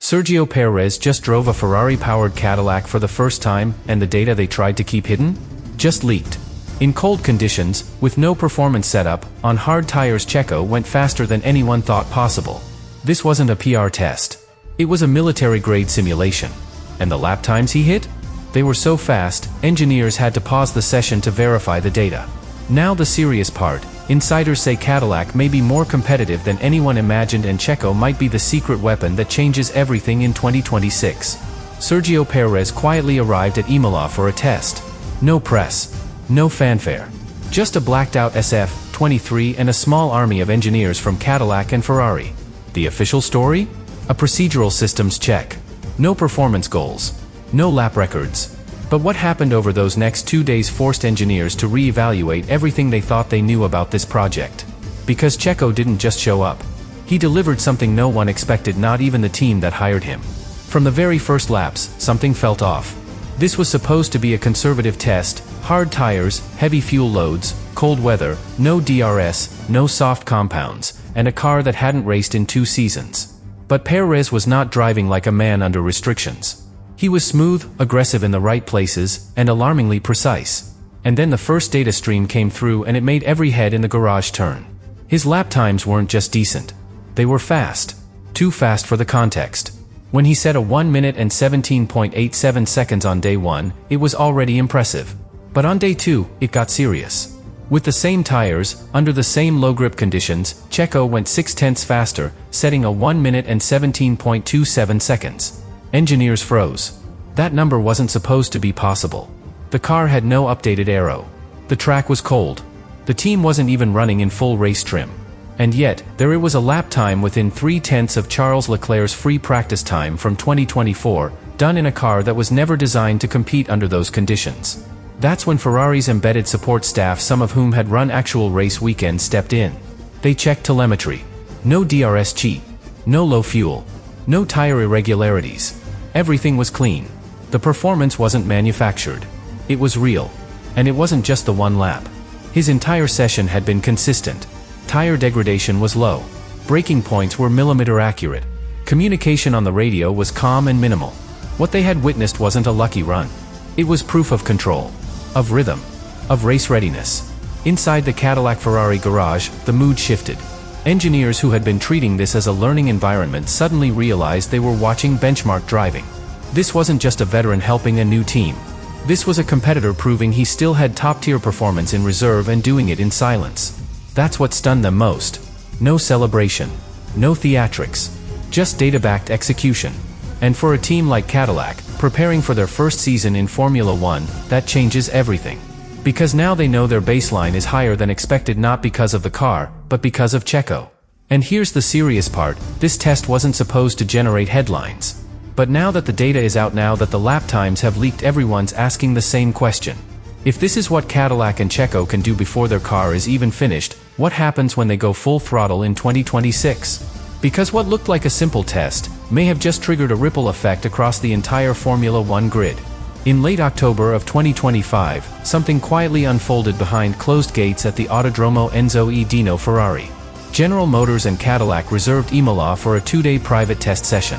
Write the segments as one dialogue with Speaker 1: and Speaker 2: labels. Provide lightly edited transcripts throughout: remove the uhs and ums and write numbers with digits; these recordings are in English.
Speaker 1: Sergio Pérez just drove a Ferrari-powered Cadillac for the first time, and the data they tried to keep hidden? Just leaked. In cold conditions, with no performance setup, on hard tires Checo went faster than anyone thought possible. This wasn't a PR test. It was a military-grade simulation. And the lap times he hit? They were so fast, engineers had to pause the session to verify the data. Now the serious part. Insiders say Cadillac may be more competitive than anyone imagined, and Checo might be the secret weapon that changes everything in 2026. Sergio Pérez quietly arrived at Imola for a test. No press. No fanfare. Just a blacked-out SF-23 and a small army of engineers from Cadillac and Ferrari. The official story? A procedural systems check. No performance goals. No lap records. But what happened over those next 2 days forced engineers to re-evaluate everything they thought they knew about this project. Because Checo didn't just show up. He delivered something no one expected, not even the team that hired him. From the very first laps, something felt off. This was supposed to be a conservative test: hard tires, heavy fuel loads, cold weather, no DRS, no soft compounds, and a car that hadn't raced in 2 seasons. But Pérez was not driving like a man under restrictions. He was smooth, aggressive in the right places, and alarmingly precise. And then the first data stream came through, and it made every head in the garage turn. His lap times weren't just decent. They were fast. Too fast for the context. When he set a 1 minute and 17.87 seconds on day 1, it was already impressive. But on day 2, it got serious. With the same tires, under the same low-grip conditions, Checo went 0.6 faster, setting a 1 minute and 17.27 seconds. Engineers froze. That number wasn't supposed to be possible. The car had no updated aero. The track was cold. The team wasn't even running in full race trim. And yet, there it was, a lap time within 0.3 of Charles Leclerc's free practice time from 2024, done in a car that was never designed to compete under those conditions. That's when Ferrari's embedded support staff, some of whom had run actual race weekends, stepped in. They checked telemetry. No DRS cheat. No low fuel. No tire irregularities. Everything was clean. The performance wasn't manufactured. It was real. And it wasn't just the one lap. His entire session had been consistent. Tire degradation was low. Braking points were millimeter accurate. Communication on the radio was calm and minimal. What they had witnessed wasn't a lucky run. It was proof of control. Of rhythm. Of race readiness. Inside the Cadillac Ferrari garage, the mood shifted. Engineers who had been treating this as a learning environment suddenly realized they were watching benchmark driving. This wasn't just a veteran helping a new team. This was a competitor proving he still had top-tier performance in reserve, and doing it in silence. That's what stunned them most. No celebration. No theatrics. Just data-backed execution. And for a team like Cadillac, preparing for their first season in Formula One, that changes everything. Because now they know their baseline is higher than expected, not because of the car, but because of Checo. And here's the serious part: this test wasn't supposed to generate headlines. But now that the data is out, now that the lap times have leaked, everyone's asking the same question. If this is what Cadillac and Checo can do before their car is even finished, what happens when they go full throttle in 2026? Because what looked like a simple test may have just triggered a ripple effect across the entire Formula One grid. In late October of 2025, something quietly unfolded behind closed gates at the Autodromo Enzo E. Dino Ferrari. General Motors and Cadillac reserved Imola for a 2-day private test session.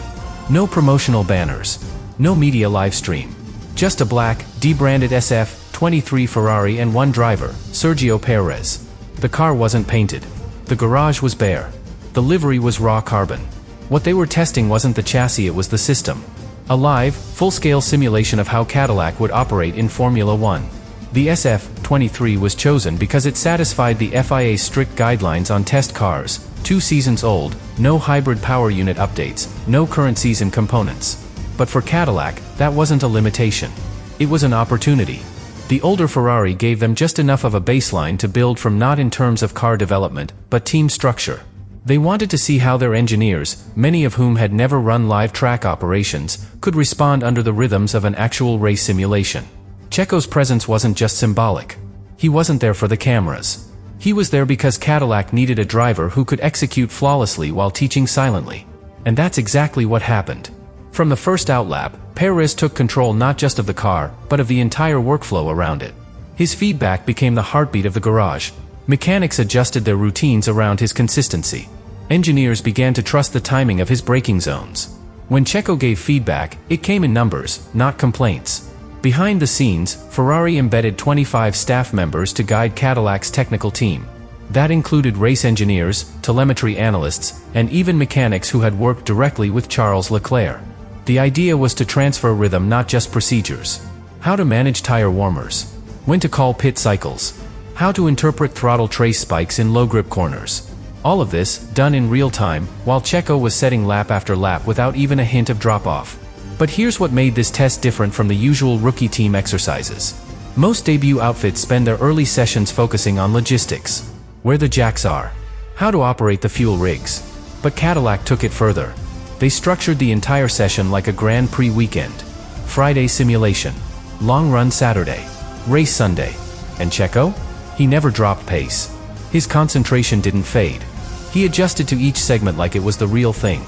Speaker 1: No promotional banners. No media livestream. Just a black, debranded SF-23 Ferrari and one driver, Sergio Pérez. The car wasn't painted. The garage was bare. The livery was raw carbon. What they were testing wasn't the chassis, it was the system. A live, full-scale simulation of how Cadillac would operate in Formula One. The SF-23 was chosen because it satisfied the FIA's strict guidelines on test cars, 2 seasons old, no hybrid power unit updates, no current season components. But for Cadillac, that wasn't a limitation. It was an opportunity. The older Ferrari gave them just enough of a baseline to build from, not in terms of car development, but team structure. They wanted to see how their engineers, many of whom had never run live track operations, could respond under the rhythms of an actual race simulation. Checo's presence wasn't just symbolic. He wasn't there for the cameras. He was there because Cadillac needed a driver who could execute flawlessly while teaching silently. And that's exactly what happened. From the first outlap, Pérez took control not just of the car, but of the entire workflow around it. His feedback became the heartbeat of the garage. Mechanics adjusted their routines around his consistency. Engineers began to trust the timing of his braking zones. When Checo gave feedback, it came in numbers, not complaints. Behind the scenes, Ferrari embedded 25 staff members to guide Cadillac's technical team. That included race engineers, telemetry analysts, and even mechanics who had worked directly with Charles Leclerc. The idea was to transfer rhythm, not just procedures. How to manage tire warmers. When to call pit cycles. How to interpret throttle trace spikes in low-grip corners. All of this, done in real time, while Checo was setting lap after lap without even a hint of drop-off. But here's what made this test different from the usual rookie team exercises. Most debut outfits spend their early sessions focusing on logistics. Where the jacks are. How to operate the fuel rigs. But Cadillac took it further. They structured the entire session like a Grand Prix weekend. Friday simulation. Long run Saturday. Race Sunday. And Checo? He never dropped pace. His concentration didn't fade. He adjusted to each segment like it was the real thing.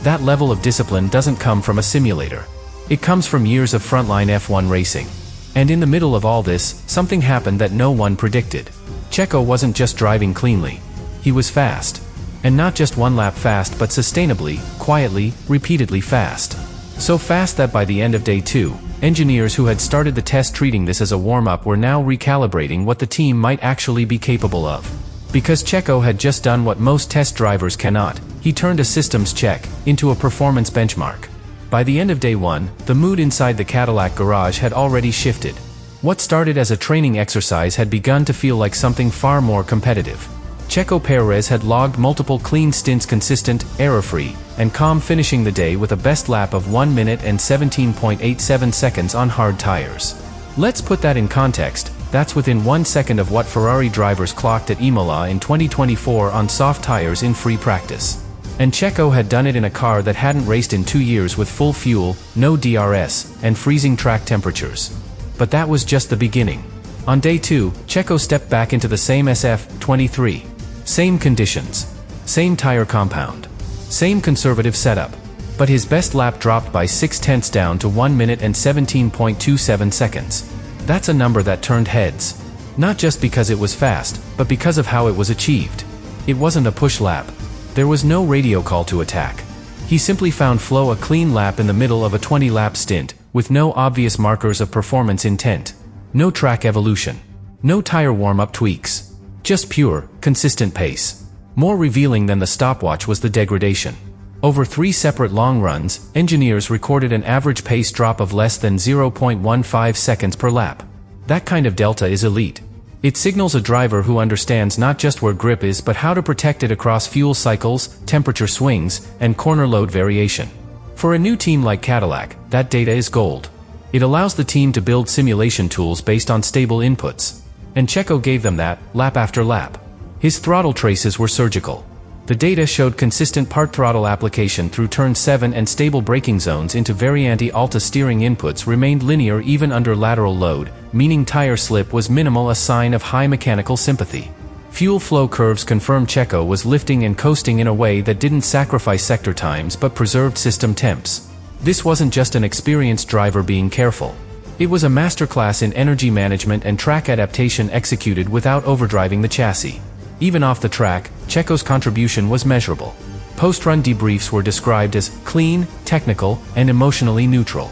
Speaker 1: That level of discipline doesn't come from a simulator. It comes from years of frontline F1 racing. And in the middle of all this, something happened that no one predicted. Checo wasn't just driving cleanly. He was fast. And not just one lap fast, but sustainably, quietly, repeatedly fast. So fast that by the end of day 2, engineers who had started the test treating this as a warm-up were now recalibrating what the team might actually be capable of. Because Checo had just done what most test drivers cannot, he turned a systems check into a performance benchmark. By the end of day 1, the mood inside the Cadillac garage had already shifted. What started as a training exercise had begun to feel like something far more competitive. Checo Pérez had logged multiple clean stints, consistent, error-free, and calm, finishing the day with a best lap of 1 minute and 17.87 seconds on hard tires. Let's put that in context. That's within 1 second of what Ferrari drivers clocked at Imola in 2024 on soft tires in free practice. And Checo had done it in a car that hadn't raced in 2 years with full fuel, no DRS, and freezing track temperatures. But that was just the beginning. On day 2, Checo stepped back into the same SF23. Same conditions. Same tire compound. Same conservative setup. But his best lap dropped by 0.6 down to 1 minute and 17.27 seconds. That's a number that turned heads. Not just because it was fast, but because of how it was achieved. It wasn't a push lap. There was no radio call to attack. He simply found flow, a clean lap in the middle of a 20-lap stint, with no obvious markers of performance intent. No track evolution. No tire warm-up tweaks. Just pure, consistent pace. More revealing than the stopwatch was the degradation. Over 3 separate long runs, engineers recorded an average pace drop of less than 0.15 seconds per lap. That kind of delta is elite. It signals a driver who understands not just where grip is but how to protect it across fuel cycles, temperature swings, and corner load variation. For a new team like Cadillac, that data is gold. It allows the team to build simulation tools based on stable inputs. And Checo gave them that, lap after lap. His throttle traces were surgical. The data showed consistent part throttle application through turn 7, and stable braking zones into Variante Alta steering inputs remained linear even under lateral load, meaning tire slip was minimal, a sign of high mechanical sympathy. Fuel flow curves confirmed Checo was lifting and coasting in a way that didn't sacrifice sector times but preserved system temps. This wasn't just an experienced driver being careful. It was a masterclass in energy management and track adaptation executed without overdriving the chassis. Even off the track, Checo's contribution was measurable. Post-run debriefs were described as clean, technical, and emotionally neutral.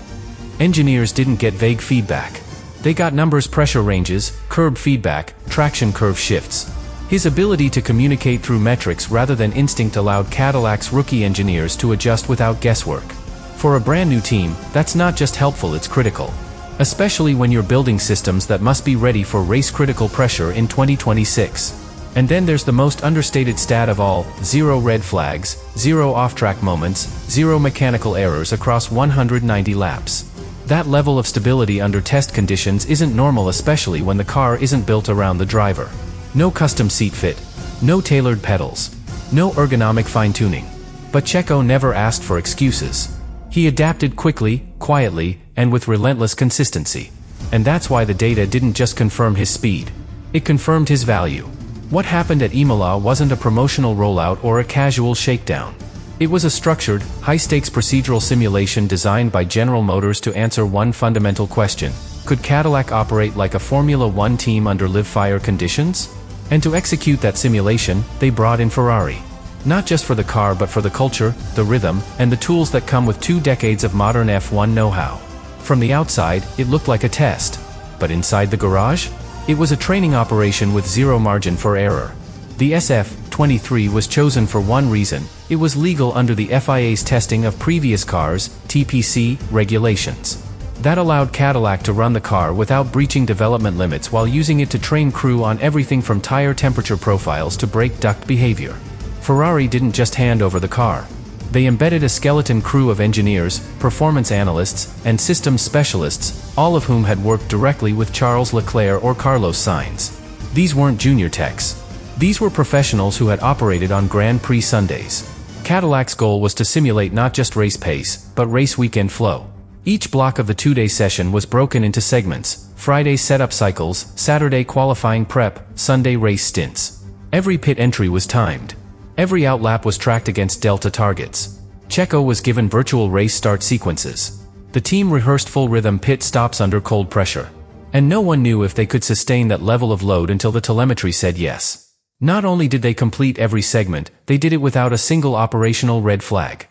Speaker 1: Engineers didn't get vague feedback. They got numbers, pressure ranges, curb feedback, traction curve shifts. His ability to communicate through metrics rather than instinct allowed Cadillac's rookie engineers to adjust without guesswork. For a brand new team, that's not just helpful, it's critical. Especially when you're building systems that must be ready for race-critical pressure in 2026. And then there's the most understated stat of all: 0 red flags, 0 off-track moments, 0 mechanical errors across 190 laps. That level of stability under test conditions isn't normal, especially when the car isn't built around the driver. No custom seat fit. No tailored pedals. No ergonomic fine-tuning. But Checo never asked for excuses. He adapted quickly, quietly, and with relentless consistency. And that's why the data didn't just confirm his speed. It confirmed his value. What happened at Imola wasn't a promotional rollout or a casual shakedown. It was a structured, high-stakes procedural simulation designed by General Motors to answer one fundamental question: could Cadillac operate like a Formula One team under live-fire conditions? And to execute that simulation, they brought in Ferrari. Not just for the car but for the culture, the rhythm, and the tools that come with 2 decades of modern F1 know-how. From the outside, it looked like a test. But inside the garage? It was a training operation with zero margin for error. The SF-23 was chosen for one reason: it was legal under the FIA's testing of previous cars, TPC, regulations. That allowed Cadillac to run the car without breaching development limits while using it to train crew on everything from tire temperature profiles to brake duct behavior. Ferrari didn't just hand over the car. They embedded a skeleton crew of engineers, performance analysts, and systems specialists, all of whom had worked directly with Charles Leclerc or Carlos Sainz. These weren't junior techs. These were professionals who had operated on Grand Prix Sundays. Cadillac's goal was to simulate not just race pace, but race weekend flow. Each block of the 2-day session was broken into segments: Friday setup cycles, Saturday qualifying prep, Sunday race stints. Every pit entry was timed. Every outlap was tracked against delta targets. Checo was given virtual race start sequences. The team rehearsed full rhythm pit stops under cold pressure. And no one knew if they could sustain that level of load until the telemetry said yes. Not only did they complete every segment, they did it without a single operational red flag.